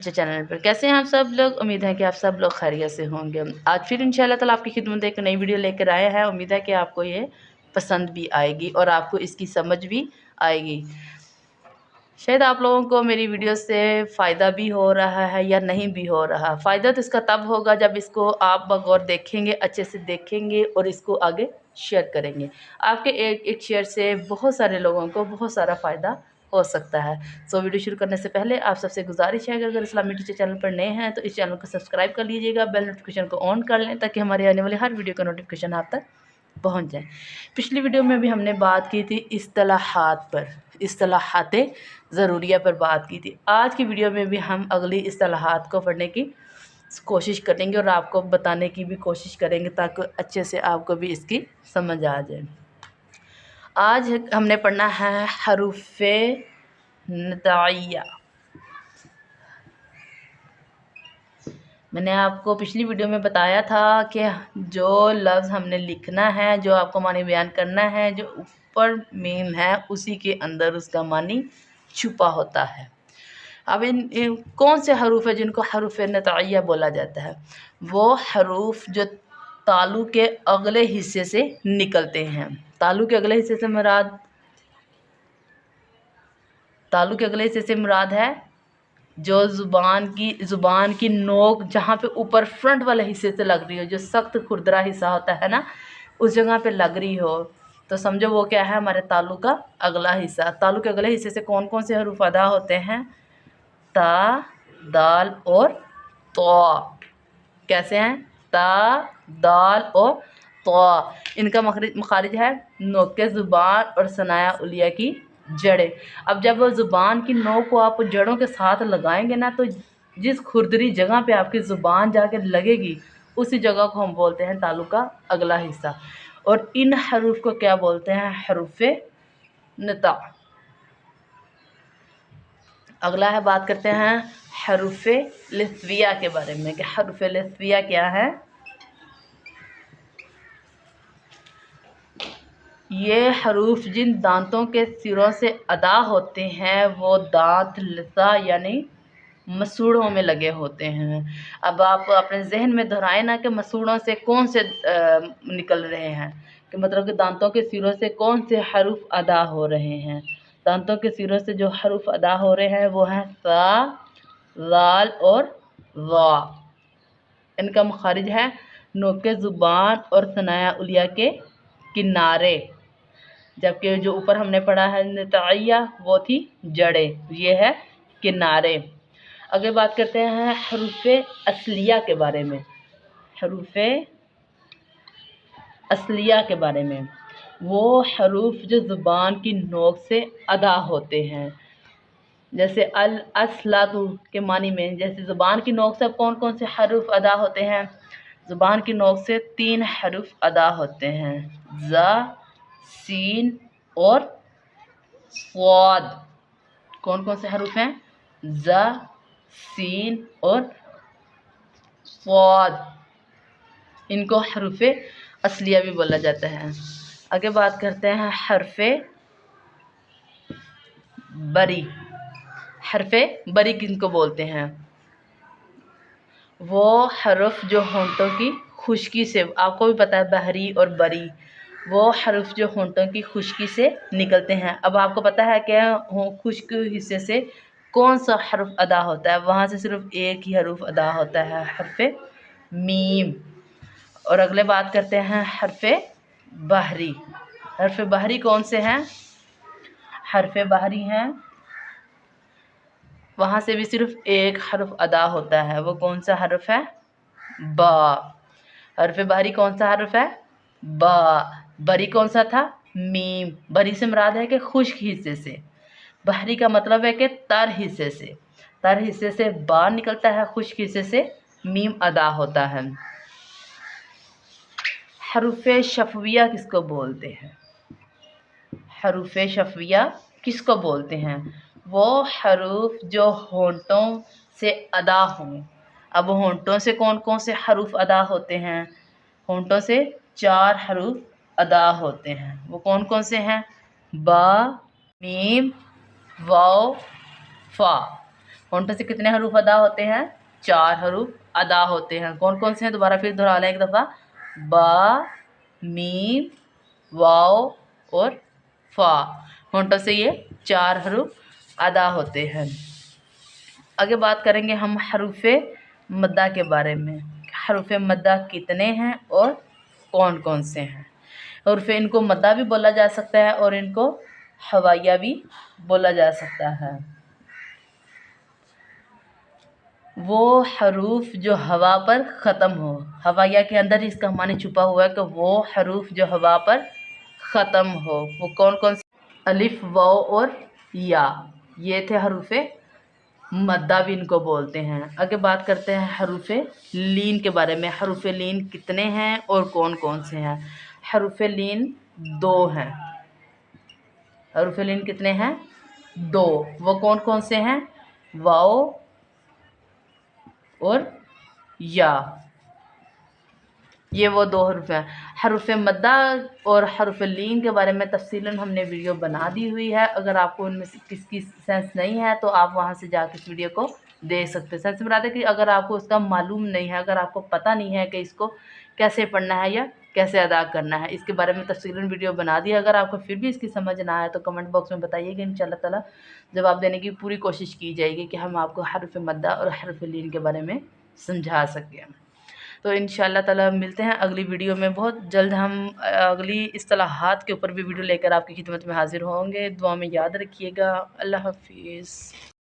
Channel पर कैसे हैं आप सब लोग। उम्मीद है कि आप सब लोग खैरियत से होंगे। आज फिर इंशाल्लाह ताला आपकी खिदमत एक नई वीडियो लेकर आए हैं। उम्मीद है कि आपको ये पसंद भी आएगी और आपको इसकी समझ भी आएगी। शायद आप लोगों को मेरी वीडियो से फ़ायदा भी हो रहा है या नहीं भी हो रहा। फ़ायदा तो इसका तब होगा जब इसको आप बगौर देखेंगे, अच्छे से देखेंगे और इसको आगे शेयर करेंगे। आपके एक एक शेयर से बहुत सारे लोगों को बहुत सारा फ़ायदा हो सकता है। सो वीडियो शुरू करने से पहले आप सबसे गुजारिश है कि अगर इस्लामिक टीचर चैनल पर नए हैं तो इस चैनल को सब्सक्राइब कर लीजिएगा, बेल नोटिफिकेशन को ऑन कर लें ताकि हमारे आने वाली हर वीडियो का नोटिफिकेशन आप तक पहुंच जाए। पिछली वीडियो में भी हमने बात की थी इस्तिलाहात पर, इस्तिलाहाते ज़रूरिया पर बात की थी। आज की वीडियो में भी हम अगली इस्तिलाहात को पढ़ने की कोशिश करेंगे और आपको बताने की भी कोशिश करेंगे ताकि अच्छे से आपको भी इसकी समझ आ जाए। आज हमने पढ़ना है हरूफ़े नताइया। मैंने आपको पिछली वीडियो में बताया था कि जो लफ्ज़ हमने लिखना है, जो आपको मानी बयान करना है, जो ऊपर मीम है उसी के अंदर उसका मानी छुपा होता है। अब इन कौन से हरूफ है जिनको हरूफ़ नताइया बोला जाता है? वो हरूफ जो तालु के अगले हिस्से से निकलते हैं। तालु के अगले हिस्से से मुराद, तालु के अगले हिस्से से मुराद है जो ज़ुबान की नोक जहाँ पे ऊपर फ्रंट वाले हिस्से से लग रही हो, जो सख्त खुरदरा हिस्सा होता है ना, उस जगह पे लग रही हो तो समझो वो क्या है, हमारे तालु का अगला हिस्सा। तालु के अगले हिस्से से कौन कौन से हरूफ अदा होते हैं? ता, दाल और तो। कैसे हैं? ता, दाल और तो। इनका मखारिज है नोक ज़ुबान और सनाया उलिया की जड़ें। अब जब वो ज़ुबान की नोक को आप जड़ों के साथ लगाएंगे ना, तो जिस खुरदरी जगह पे आपकी ज़ुबान जाके लगेगी उसी जगह को हम बोलते हैं तालु का अगला हिस्सा। और इन हरूफ को क्या बोलते हैं? हरूफ़े नता। अगला है, बात करते हैं हरूफ़े लिस्विया के बारे में कि हरूफ़े लिस्विया क्या है। ये हरूफ जिन दांतों के सिरों से अदा होते हैं वो दांत लिसा यानी मसूड़ों में लगे होते हैं। अब आप अपने जहन में दोहराए ना कि मसूड़ों से कौन से निकल रहे हैं, कि मतलब कि दांतों के सिरों से कौन से हरूफ अदा हो रहे हैं। दांतों के सिरों से जो हरूफ अदा हो रहे हैं वो हैं सा, लाल और वा। इनका मखारिज है नोके ज़ुबान और सनाया उलिया के किनारे, जबकि जो ऊपर हमने पढ़ा है नताइया वो थी जड़ें, ये है किनारे। अगर बात करते हैं हरूफ़े असलिया के बारे में, हरूफ़े असलिया के बारे में, वो हरूफ जो ज़ुबान की नोक से अदा होते हैं। जैसे अल असलातु के मानी में, जैसे ज़ुबान की नोक से कौन कौन से हरूफ अदा होते हैं? ज़ुबान की नोक से 3 हरूफ अदा होते हैं, ज़ा, सीन और स्वाद। कौन कौन से हरूफ हैं? ज़ा, सीन और स्वाद। इनको हरूफ़े असलिया भी बोला जाता है। आगे बात करते हैं हरफ़े बरी। हरफ़े बरी किनको बोलते हैं? वो हरफ जो होंठों की खुश्की से, आपको भी पता है बहरी और बरी, वो हरफ जो होंठों की खुश्की से निकलते हैं। अब आपको पता है कि खुश्क हिस्से से कौन सा हरफ अदा होता है? वहाँ से सिर्फ एक ही हरफ अदा होता है, हरफ़े मीम। और अगले बात करते हैं हरफ़े बहरी। हरफ़े बहरी कौन से हैं? हरफ़े बहरी हैं, वहाँ से भी सिर्फ एक हरफ अदा होता है, वो कौन सा हरफ है? बा। हरफ़े बहरी कौन सा हरफ है? बा। बरी कौन सा था? मीम। बरी से मुराद है कि खुश्क हिस्से से, बहरी का मतलब है कि तर हिस्से से, तर हिस्से से बा निकलता है, खुश्क हिस्से से मीम अदा होता है। हरूफ़े शफ़विया किसको बोलते हैं? हरूफ़े शफ़विया किसको बोलते हैं? वो हरूफ जो होंठों से अदा हों। अब होंठों से कौन कौन से हरूफ अदा होते हैं? होंठों से 4 हरूफ अदा होते हैं। वो कौन कौन से हैं? बा, मीम, वाव, फा। होंठों से कितने हरूफ अदा होते हैं? 4 हरूफ अदा होते हैं। कौन कौन से हैं? दोबारा फिर दोहरा लें एक दफ़ा। बा, मीम, वाव और फा। होंठों से ये 4 हरूफ अदा होते हैं। आगे बात करेंगे हम हरूफ़े मद्दा के बारे में। हरूफ़े मद्दा कितने हैं और कौन कौन से हैं? हरूफ़े इनको मद्दा भी बोला जा सकता है और इनको हवाइया भी बोला जा सकता है। वो हरूफ जो हवा पर ख़त्म हो। हवाइया के अंदर इसका माने छुपा हुआ है कि वो हरूफ जो हवा पर ख़त्म हो। वो कौन कौन से? अलिफ, वाव और या, ये थे हरूफ़े मद्दा भी इनको बोलते हैं। आगे बात करते हैं हरूफ़े लीन के बारे में। हरूफ़े लीन कितने हैं और कौन कौन से हैं? हरूफ़े लीन 2 हैं। हरूफ़े लीन कितने हैं? 2। वो कौन कौन से हैं? वाव और या, ये वो 2 हरूफ हैं। हरूफ़ मद्दा और हरूफ़ लीन के बारे में तफ़सीलन हमने वीडियो बना दी हुई है। अगर आपको उनमें से किसकी सेंस नहीं है तो आप वहाँ से जाकर इस वीडियो को देख सकते हैं। सेंस मुराद है कि अगर आपको उसका मालूम नहीं है, अगर आपको पता नहीं है कि इसको कैसे पढ़ना है या कैसे अदा करना है, इसके बारे में तफ़सीलन वीडियो बना दी। अगर आपको फिर भी इसकी समझ ना आए तो कमेंट बॉक्स में बताइएगा, इंशाअल्लाह ताला जवाब देने की पूरी कोशिश की जाएगी कि हम आपको हरूफ़ मद्दा और हरूफ़ लीन के बारे में समझा सकें। तो इंशाअल्लाह ताला मिलते हैं अगली वीडियो में। बहुत जल्द हम अगली इस्तिलाहात के ऊपर भी वीडियो लेकर आपकी खिदमत में हाज़िर होंगे। दुआ में याद रखिएगा। अल्लाह हाफ़िज़।